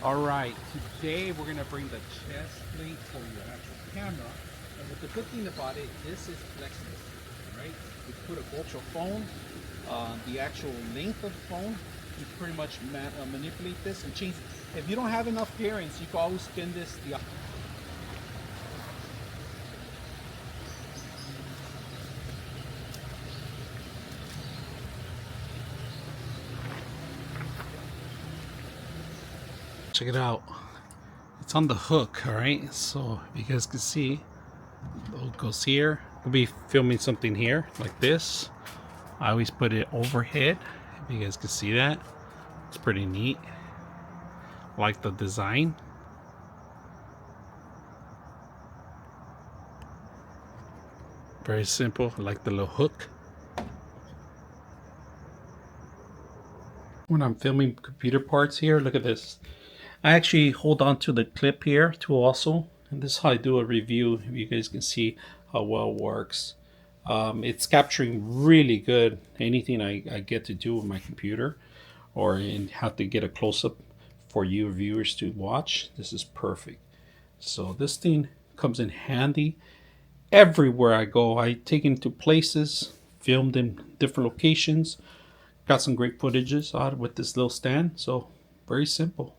Alright, today we're going to bring the chest plate for your actual camera. And what the good thing about it, this is flexible. Alright, you put a GoPro phone, the actual length of the phone, you pretty much manipulate this and change it. If you don't have enough bearings, you can always spin this the Check it out. It's on the hook, alright? So if you guys can see, the hook goes here. We'll be filming something here like this. I always put it overhead. If you guys can see that, it's pretty neat. I like the design. Very simple. I like the little hook. When I'm filming computer parts here, look at this. I actually hold on to the clip here too also, and this is how I do a review. If you guys can see how well it works. It's capturing really good anything I get to do with my computer, or have to get a close-up for you viewers to watch. This is perfect. So this thing comes in handy everywhere I go. I take it to places, filmed in different locations, got some great footages out with this little stand. So very simple.